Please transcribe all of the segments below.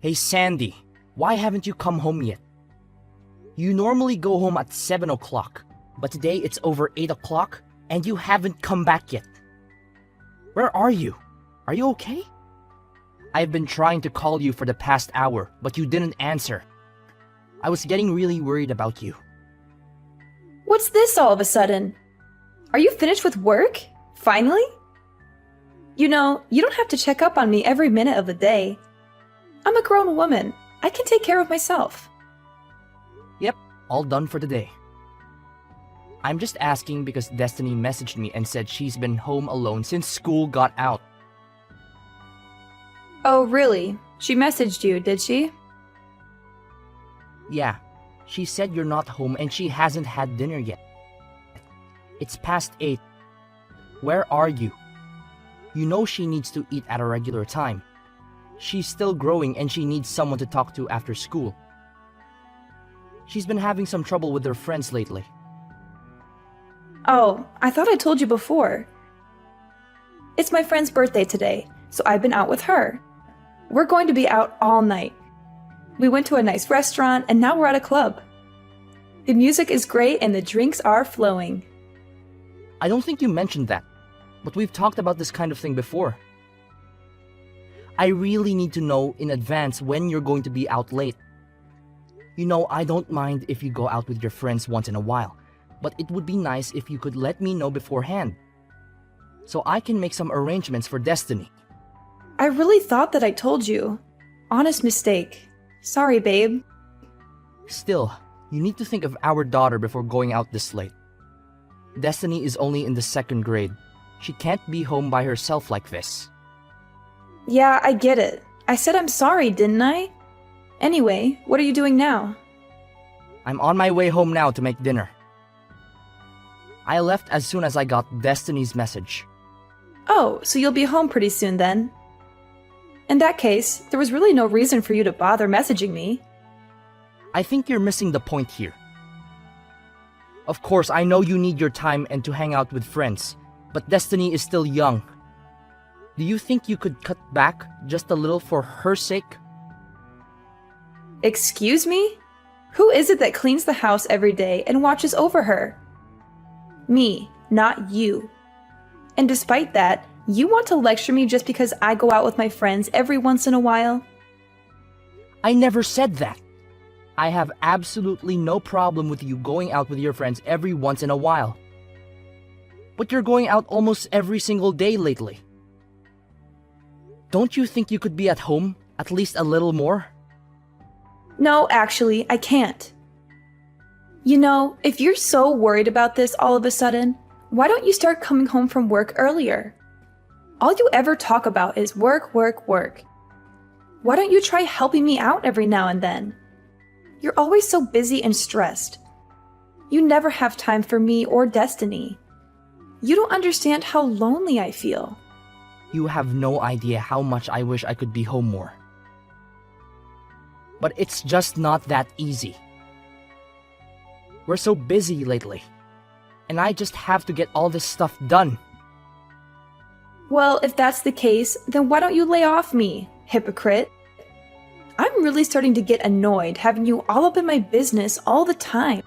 Hey Sandy, why haven't you come home yet? You normally go home at 7 o'clock, but today it's over 8 o'clock and you haven't come back yet. Where are you? Are you okay? I've been trying to call you for the past hour, but you didn't answer. I was getting really worried about you. What's this all of a sudden? Are you finished with work? Finally? You know, you don't have to check up on me every minute of the day. I'm a grown woman. I can take care of myself. Yep, all done for the day. I'm just asking because Destiny messaged me and said she's been home alone since school got out. Oh, really? She messaged you, did she? Yeah, she said you're not home and she hasn't had dinner yet. It's past 8. Where are you? You know she needs to eat at a regular time. She's still growing and she needs someone to talk to after school. She's been having some trouble with her friends lately. Oh, I thought I told you before. It's my friend's birthday today, so I've been out with her. We're going to be out all night. We went to a nice restaurant and now we're at a club. The music is great and the drinks are flowing. I don't think you mentioned that, but we've talked about this kind of thing before. I really need to know in advance when you're going to be out late. You know, I don't mind if you go out with your friends once in a while, but it would be nice if you could let me know beforehand, so I can make some arrangements for Destiny. I really thought that I told you. Honest mistake. Sorry, babe. Still, you need to think of our daughter before going out this late. Destiny is only in the 2nd grade. She can't be home by herself like this. Yeah, I get it. I said I'm sorry, didn't I? Anyway, what are you doing now? I'm on my way home now to make dinner. I left as soon as I got Destiny's message. Oh, so you'll be home pretty soon then. In that case, there was really no reason for you to bother messaging me. I think you're missing the point here. Of course, I know you need your time and to hang out with friends, but Destiny is still young. Do you think you could cut back just a little for her sake? Excuse me? Who is it that cleans the house every day and watches over her? Me, not you. And despite that, you want to lecture me just because I go out with my friends every once in a while? I never said that. I have absolutely no problem with you going out with your friends every once in a while. But you're going out almost every single day lately. Don't you think you could be at home at least a little more? No, actually, I can't. You know, if you're so worried about this all of a sudden, why don't you start coming home from work earlier? All you ever talk about is work, work, work. Why don't you try helping me out every now and then? You're always so busy and stressed. You never have time for me or Destiny. You don't understand how lonely I feel. You have no idea how much I wish I could be home more. But it's just not that easy. We're so busy lately, and I just have to get all this stuff done. Well, if that's the case, then why don't you lay off me, hypocrite? I'm really starting to get annoyed having you all up in my business all the time.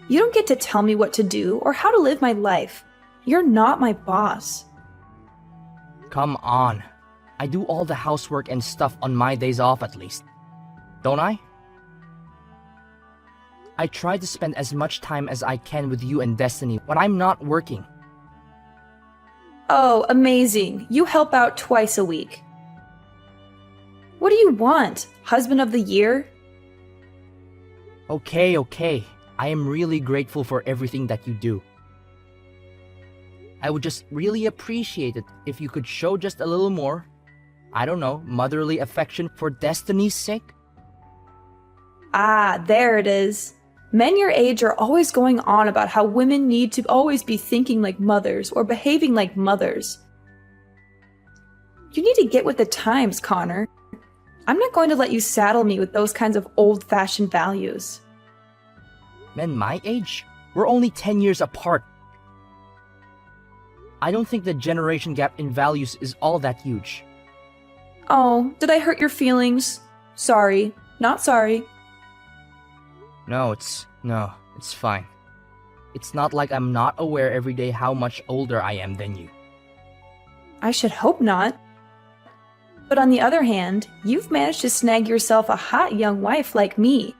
You don't get to tell me what to do or how to live my life. You're not my boss. Come on. I do all the housework and stuff on my days off at least. Don't I? I try to spend as much time as I can with you and Destiny when I'm not working. Oh, amazing. You help out twice a week. What do you want? Husband of the year? Okay. I am really grateful for everything that you do. I would just really appreciate it if you could show just a little more, I don't know, motherly affection for Destiny's sake. Ah, there it is. Men your age are always going on about how women need to always be thinking like mothers or behaving like mothers. You need to get with the times, Connor. I'm not going to let you saddle me with those kinds of old-fashioned values. Men my age? We're only 10 years apart. I don't think the generation gap in values is all that huge. Oh, did I hurt your feelings? Sorry. Not sorry. No, it's fine. It's not like I'm not aware every day how much older I am than you. I should hope not. But on the other hand, you've managed to snag yourself a hot young wife like me.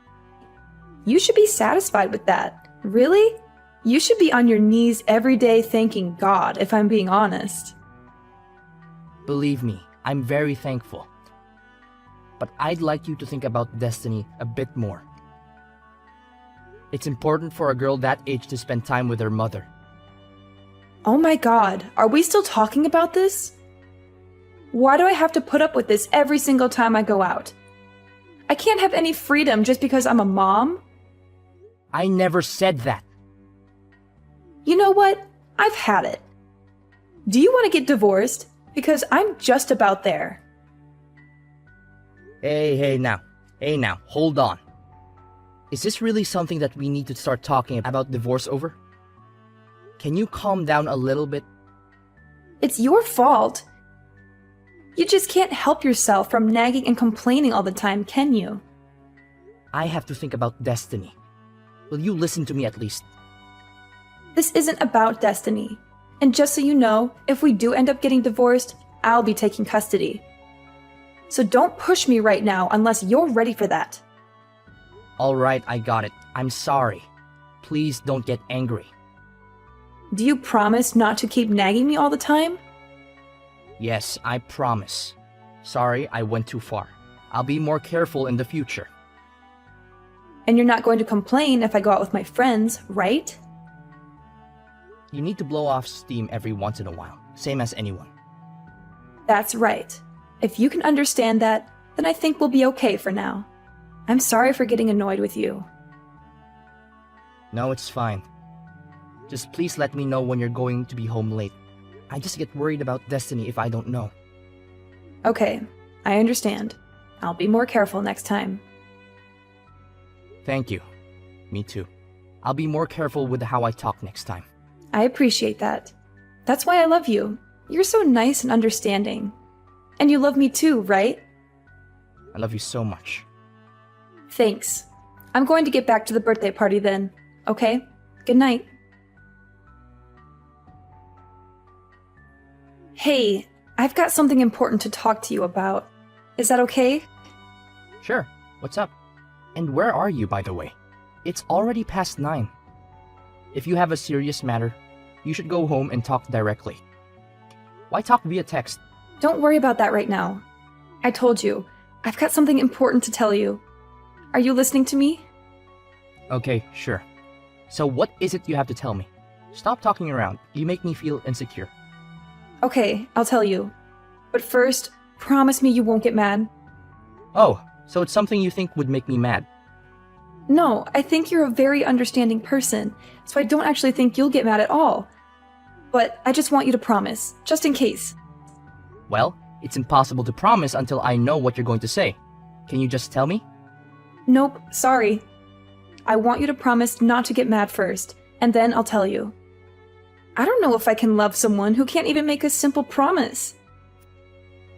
You should be satisfied with that. Really? You should be on your knees every day thanking God, if I'm being honest. Believe me, I'm very thankful. But I'd like you to think about Destiny a bit more. It's important for a girl that age to spend time with her mother. Oh my God, are we still talking about this? Why do I have to put up with this every single time I go out? I can't have any freedom just because I'm a mom? I never said that. You know what? I've had it. Do you want to get divorced? Because I'm just about there. Hey now, hold on. Is this really something that we need to start talking about divorce over? Can you calm down a little bit? It's your fault. You just can't help yourself from nagging and complaining all the time, can you? I have to think about Destiny. Will you listen to me at least? This isn't about Destiny. And just so you know, if we do end up getting divorced, I'll be taking custody. So don't push me right now unless you're ready for that. Alright, I got it. I'm sorry. Please don't get angry. Do you promise not to keep nagging me all the time? Yes, I promise. Sorry, I went too far. I'll be more careful in the future. And you're not going to complain if I go out with my friends, right? You need to blow off steam every once in a while, same as anyone. That's right. If you can understand that, then I think we'll be okay for now. I'm sorry for getting annoyed with you. No, it's fine. Just please let me know when you're going to be home late. I just get worried about Destiny if I don't know. Okay, I understand. I'll be more careful next time. Thank you. Me too. I'll be more careful with how I talk next time. I appreciate that. That's why I love you. You're so nice and understanding. And you love me too, right? I love you so much. Thanks. I'm going to get back to the birthday party then, okay? Good night. Hey, I've got something important to talk to you about. Is that okay? Sure. What's up? And where are you, by the way? It's already past 9. If you have a serious matter, you should go home and talk directly. Why talk via text? Don't worry about that right now. I told you, I've got something important to tell you. Are you listening to me? Okay, sure. So what is it you have to tell me? Stop talking around. You make me feel insecure. Okay, I'll tell you. But first, promise me you won't get mad. Oh, so it's something you think would make me mad. No, I think you're a very understanding person, so I don't actually think you'll get mad at all. But I just want you to promise, just in case. Well, it's impossible to promise until I know what you're going to say. Can you just tell me? Nope, sorry. I want you to promise not to get mad first, and then I'll tell you. I don't know if I can love someone who can't even make a simple promise.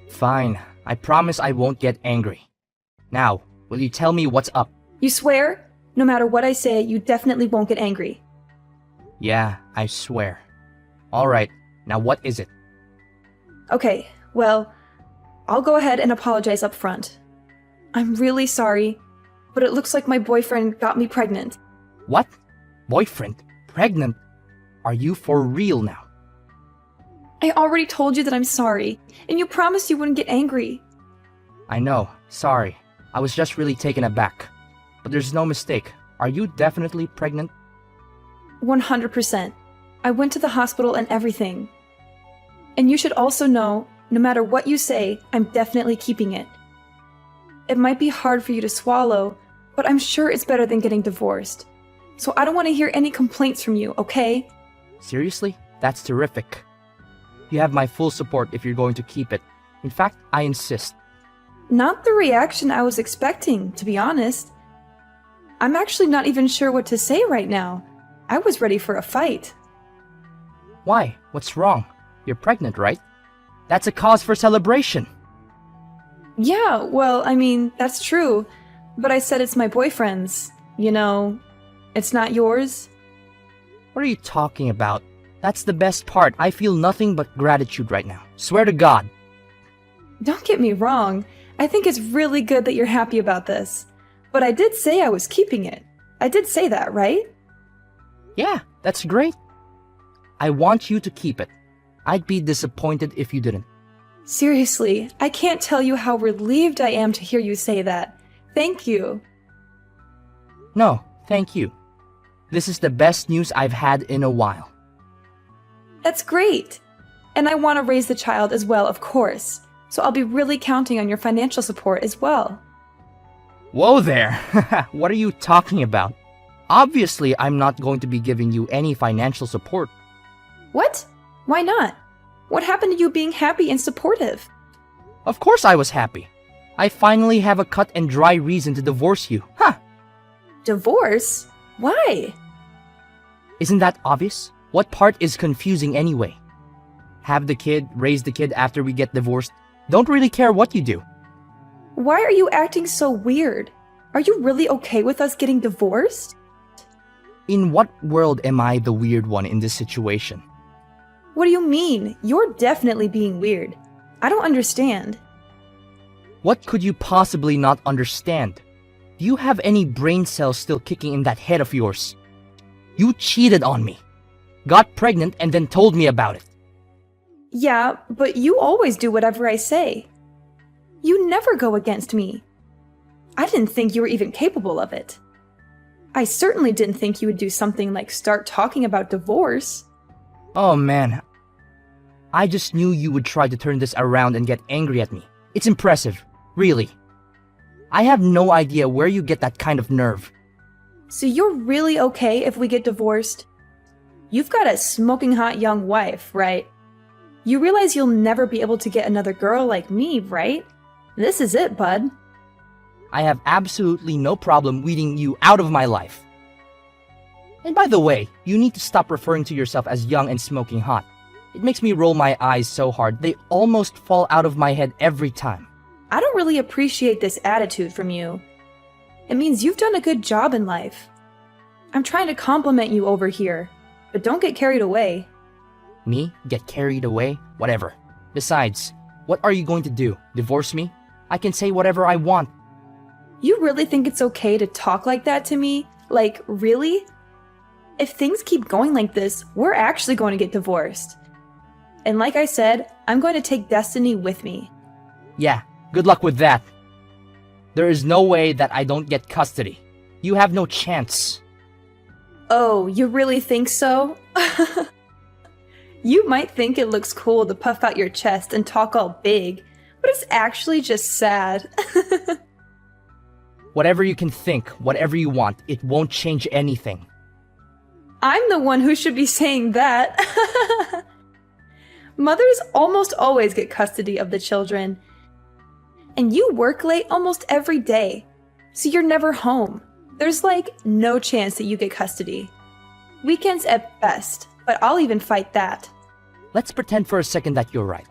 Fine. I promise I won't get angry. Now, will you tell me what's up? You swear? No matter what I say, you definitely won't get angry. Yeah, I swear. Alright, now what is it? Okay, well, I'll go ahead and apologize up front. I'm really sorry, but it looks like my boyfriend got me pregnant. What? Boyfriend? Pregnant? Are you for real now? I already told you that I'm sorry, and you promised you wouldn't get angry. I know, sorry. I was just really taken aback. But there's no mistake. Are you definitely pregnant? 100%. I went to the hospital and everything. And you should also know, no matter what you say, I'm definitely keeping it. It might be hard for you to swallow, but I'm sure it's better than getting divorced. So I don't want to hear any complaints from you, okay? Seriously? That's terrific. You have my full support if you're going to keep it. In fact, I insist. Not the reaction I was expecting, to be honest. I'm actually not even sure what to say right now. I was ready for a fight. Why? What's wrong? You're pregnant, right? That's a cause for celebration. Yeah, well, I mean, that's true. But I said it's my boyfriend's. You know, it's not yours. What are you talking about? That's the best part. I feel nothing but gratitude right now. Swear to God. Don't get me wrong. I think it's really good that you're happy about this. But I did say I was keeping it. I did say that, right? Yeah, that's great. I want you to keep it. I'd be disappointed if you didn't. Seriously, I can't tell you how relieved I am to hear you say that. Thank you. No, thank you. This is the best news I've had in a while. That's great. And I want to raise the child as well, of course. So I'll be really counting on your financial support as well. Whoa there! What are you talking about? Obviously, I'm not going to be giving you any financial support. What? Why not? What happened to you being happy and supportive? Of course I was happy. I finally have a cut and dry reason to divorce you. Huh! Divorce? Why? Isn't that obvious? What part is confusing anyway? Have the kid, raise the kid after we get divorced. Don't really care what you do. Why are you acting so weird? Are you really okay with us getting divorced? In what world am I the weird one in this situation? What do you mean? You're definitely being weird. I don't understand. What could you possibly not understand? Do you have any brain cells still kicking in that head of yours? You cheated on me, got pregnant, and then told me about it. Yeah, but you always do whatever I say. You never go against me. I didn't think you were even capable of it. I certainly didn't think you would do something like start talking about divorce. Oh man, I just knew you would try to turn this around and get angry at me. It's impressive, really. I have no idea where you get that kind of nerve. So you're really okay if we get divorced? You've got a smoking hot young wife, right? You realize you'll never be able to get another girl like me, right? This is it, bud. I have absolutely no problem weeding you out of my life. And by the way, you need to stop referring to yourself as young and smoking hot. It makes me roll my eyes so hard, they almost fall out of my head every time. I don't really appreciate this attitude from you. It means you've done a good job in life. I'm trying to compliment you over here, but don't get carried away. Me? Get carried away? Whatever. Besides, what are you going to do? Divorce me? I can say whatever I want. You really think it's okay to talk like that to me? Like, really? If things keep going like this, we're actually going to get divorced. And like I said, I'm going to take Destiny with me. Yeah, good luck with that. There is no way that I don't get custody. You have no chance. Oh, you really think so? You might think it looks cool to puff out your chest and talk all big, but it's actually just sad. Whatever you can think, whatever you want, it won't change anything. I'm the one who should be saying that. Mothers almost always get custody of the children. And you work late almost every day, so you're never home. There's like no chance that you get custody. Weekends at best, but I'll even fight that. Let's pretend for a second that you're right.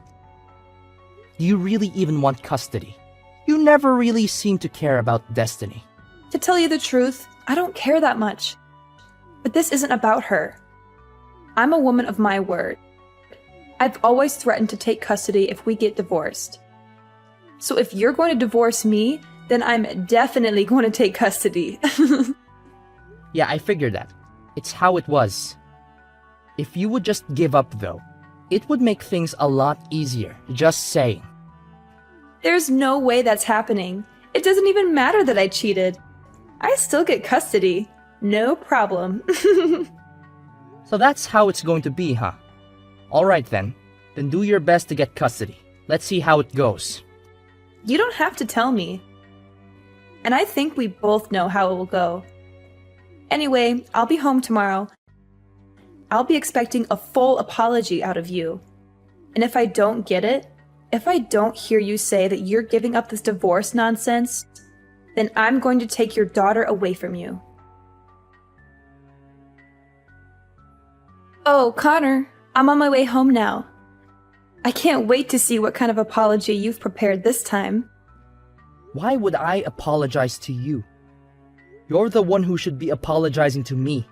Do you really even want custody? You never really seem to care about Destiny. To tell you the truth, I don't care that much. But this isn't about her. I'm a woman of my word. I've always threatened to take custody if we get divorced. So if you're going to divorce me, then I'm definitely going to take custody. Yeah, I figured that. It's how it was. If you would just give up though, it would make things a lot easier, just saying. There's no way that's happening. It doesn't even matter that I cheated. I still get custody. No problem. So that's how it's going to be, huh? Alright then do your best to get custody. Let's see how it goes. You don't have to tell me. And I think we both know how it will go. Anyway, I'll be home tomorrow. I'll be expecting a full apology out of you. And if I don't get it, if I don't hear you say that you're giving up this divorce nonsense, then I'm going to take your daughter away from you. Oh, Connor, I'm on my way home now. I can't wait to see what kind of apology you've prepared this time. Why would I apologize to you? You're the one who should be apologizing to me.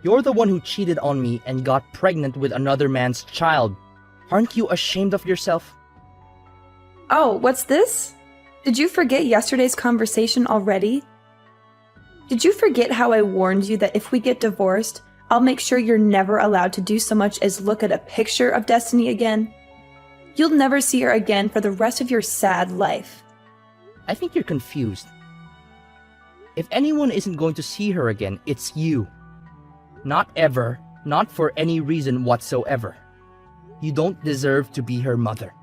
You're the one who cheated on me and got pregnant with another man's child. Aren't you ashamed of yourself? Oh, what's this? Did you forget yesterday's conversation already? Did you forget how I warned you that if we get divorced, I'll make sure you're never allowed to do so much as look at a picture of Destiny again? You'll never see her again for the rest of your sad life. I think you're confused. If anyone isn't going to see her again, it's you. Not ever, not for any reason whatsoever. You don't deserve to be her mother.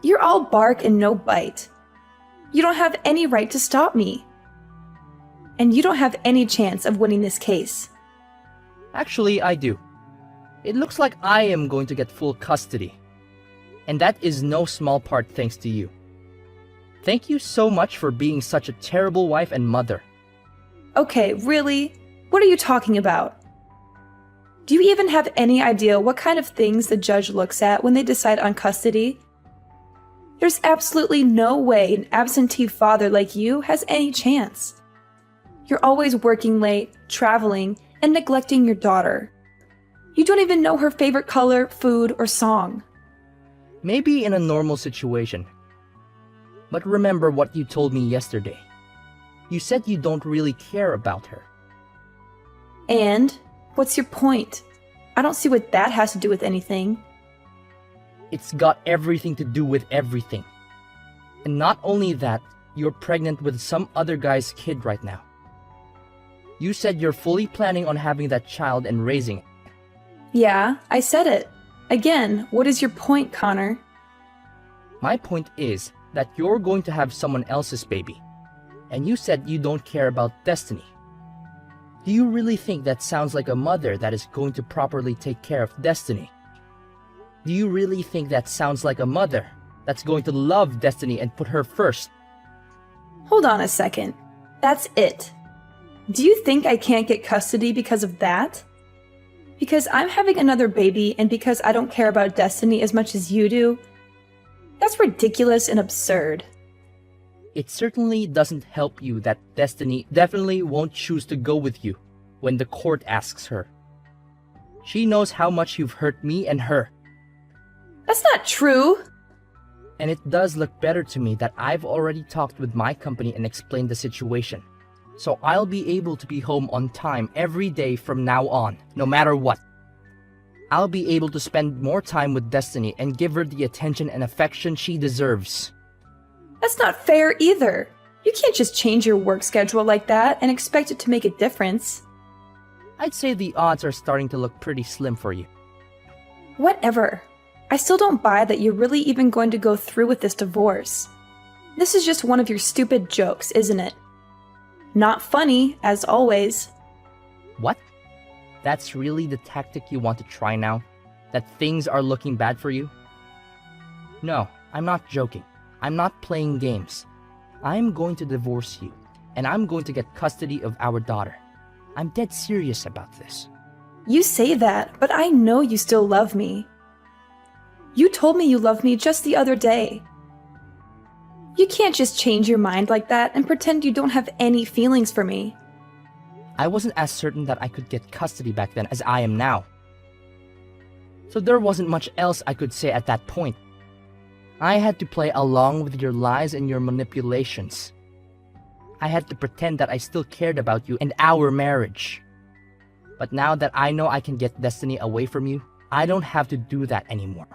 You're all bark and no bite. You don't have any right to stop me. And you don't have any chance of winning this case. Actually, I do. It looks like I am going to get full custody. And that is no small part thanks to you. Thank you so much for being such a terrible wife and mother. Okay, really? What are you talking about? Do you even have any idea what kind of things the judge looks at when they decide on custody? There's absolutely no way an absentee father like you has any chance. You're always working late, traveling, and neglecting your daughter. You don't even know her favorite color, food, or song. Maybe in a normal situation. But remember what you told me yesterday. You said you don't really care about her. And? What's your point? I don't see what that has to do with anything. It's got everything to do with everything. And not only that, you're pregnant with some other guy's kid right now. You said you're fully planning on having that child and raising it. Yeah, I said it. Again, what is your point, Connor? My point is that you're going to have someone else's baby. And you said you don't care about Destiny. Do you really think that sounds like a mother that is going to properly take care of Destiny? Do you really think that sounds like a mother that's going to love Destiny and put her first? Hold on a second. That's it. Do you think I can't get custody because of that? Because I'm having another baby and because I don't care about Destiny as much as you do? That's ridiculous and absurd. It certainly doesn't help you that Destiny definitely won't choose to go with you when the court asks her. She knows how much you've hurt me and her. That's not true! And it does look better to me that I've already talked with my company and explained the situation. So I'll be able to be home on time every day from now on, no matter what. I'll be able to spend more time with Destiny and give her the attention and affection she deserves. That's not fair either. You can't just change your work schedule like that and expect it to make a difference. I'd say the odds are starting to look pretty slim for you. Whatever. I still don't buy that you're really even going to go through with this divorce. This is just one of your stupid jokes, isn't it? Not funny, as always. What? That's really the tactic you want to try now? That things are looking bad for you? No, I'm not joking. I'm not playing games. I'm going to divorce you, and I'm going to get custody of our daughter. I'm dead serious about this. You say that, but I know you still love me. You told me you loved me just the other day. You can't just change your mind like that and pretend you don't have any feelings for me. I wasn't as certain that I could get custody back then as I am now. So there wasn't much else I could say at that point. I had to play along with your lies and your manipulations. I had to pretend that I still cared about you and our marriage. But now that I know I can get Destiny away from you, I don't have to do that anymore.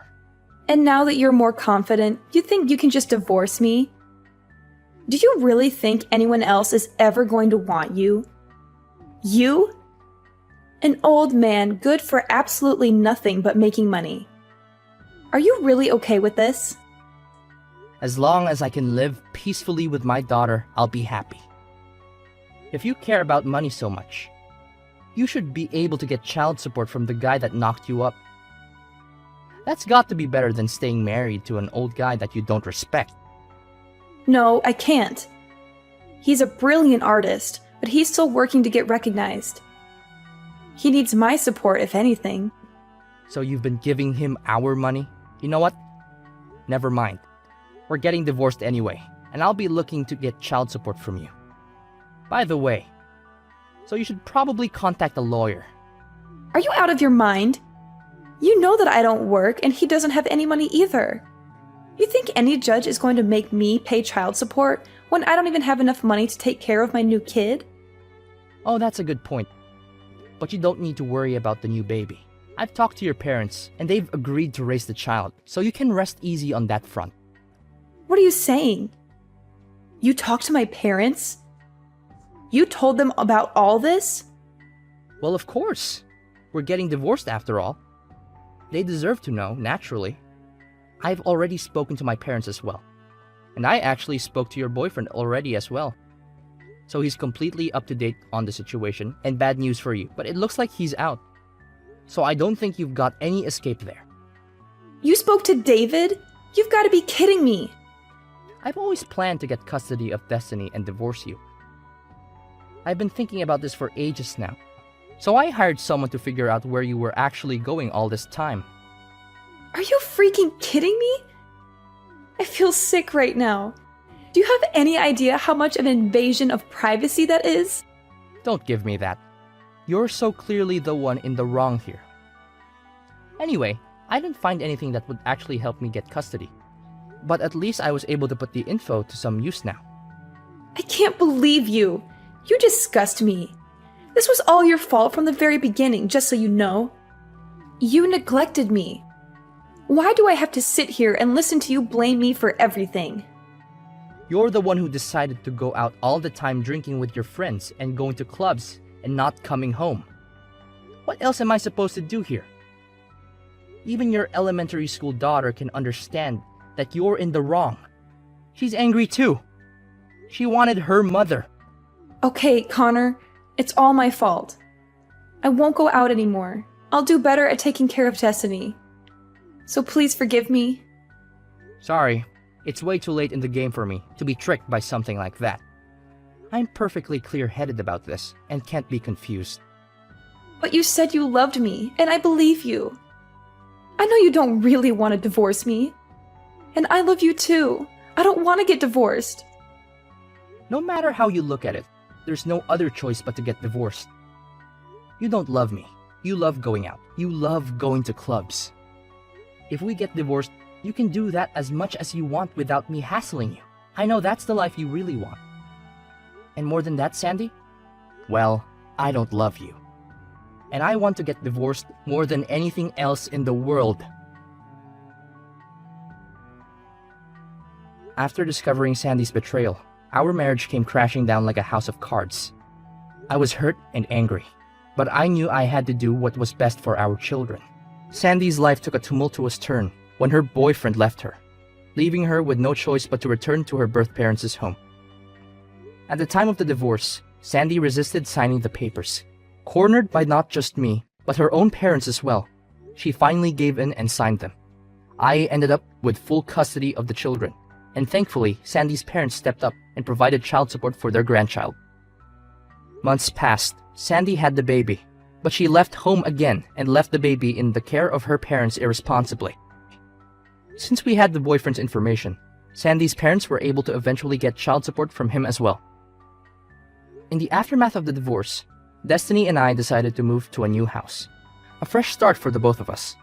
And now that you're more confident, you think you can just divorce me? Do you really think anyone else is ever going to want you? You? An old man good for absolutely nothing but making money. Are you really okay with this? As long as I can live peacefully with my daughter, I'll be happy. If you care about money so much, you should be able to get child support from the guy that knocked you up. That's got to be better than staying married to an old guy that you don't respect. No, I can't. He's a brilliant artist, but he's still working to get recognized. He needs my support, if anything. So you've been giving him our money? You know what? Never mind. We're getting divorced anyway, and and I'll be looking to get child support from you. By the way, so you should probably contact a lawyer. Are you out of your mind? You know that I don't work and he doesn't have any money either. You think any judge is going to make me pay child support when I don't even have enough money to take care of my new kid? Oh, that's a good point. But you don't need to worry about the new baby. I've talked to your parents, and they've agreed to raise the child, so you can rest easy on that front. What are you saying? You talked to my parents? You told them about all this? Well, of course. We're getting divorced after all. They deserve to know, naturally. I've already spoken to my parents as well. And I actually spoke to your boyfriend already as well. So he's completely up to date on the situation, and bad news for you, but it looks like he's out. So I don't think you've got any escape there. You spoke to David? You've got to be kidding me. I've always planned to get custody of Destiny and divorce you. I've been thinking about this for ages now. So I hired someone to figure out where you were actually going all this time. Are you freaking kidding me? I feel sick right now. Do you have any idea how much of an invasion of privacy that is? Don't give me that. You're so clearly the one in the wrong here. Anyway, I didn't find anything that would actually help me get custody. But at least I was able to put the info to some use now. I can't believe you. You disgust me. This was all your fault from the very beginning, just so you know. You neglected me. Why do I have to sit here and listen to you blame me for everything? You're the one who decided to go out all the time drinking with your friends and going to clubs and not coming home. What else am I supposed to do here? Even your elementary school daughter can understand that you're in the wrong. She's angry too. She wanted her mother. Okay, Connor, it's all my fault. I won't go out anymore. I'll do better at taking care of Destiny. So please forgive me. Sorry, it's way too late in the game for me to be tricked by something like that. I'm perfectly clear-headed about this and can't be confused. But you said you loved me, and I believe you. I know you don't really want to divorce me. And I love you too. I don't want to get divorced. No matter how you look at it, there's no other choice but to get divorced. You don't love me. You love going out. You love going to clubs. If we get divorced, you can do that as much as you want without me hassling you. I know that's the life you really want. And more than that, Sandy? Well, I don't love you. And I want to get divorced more than anything else in the world. After discovering Sandy's betrayal, our marriage came crashing down like a house of cards. I was hurt and angry, but I knew I had to do what was best for our children. Sandy's life took a tumultuous turn when her boyfriend left her, leaving her with no choice but to return to her birth parents' home. At the time of the divorce, Sandy resisted signing the papers. Cornered by not just me, but her own parents as well, she finally gave in and signed them. I ended up with full custody of the children, and thankfully, Sandy's parents stepped up and provided child support for their grandchild. Months passed. Sandy had the baby, but she left home again and left the baby in the care of her parents irresponsibly. Since we had the boyfriend's information, Sandy's parents were able to eventually get child support from him as well. In the aftermath of the divorce, Destiny and I decided to move to a new house. A fresh start for the both of us.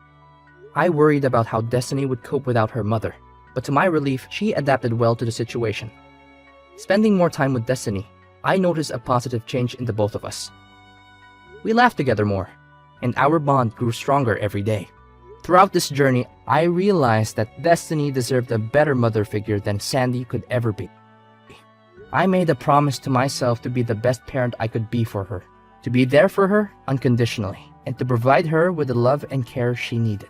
I worried about how Destiny would cope without her mother, but to my relief, she adapted well to the situation. Spending more time with Destiny, I noticed a positive change in the both of us. We laughed together more, and our bond grew stronger every day. Throughout this journey, I realized that Destiny deserved a better mother figure than Sandy could ever be. I made a promise to myself to be the best parent I could be for her, to be there for her unconditionally, and to provide her with the love and care she needed.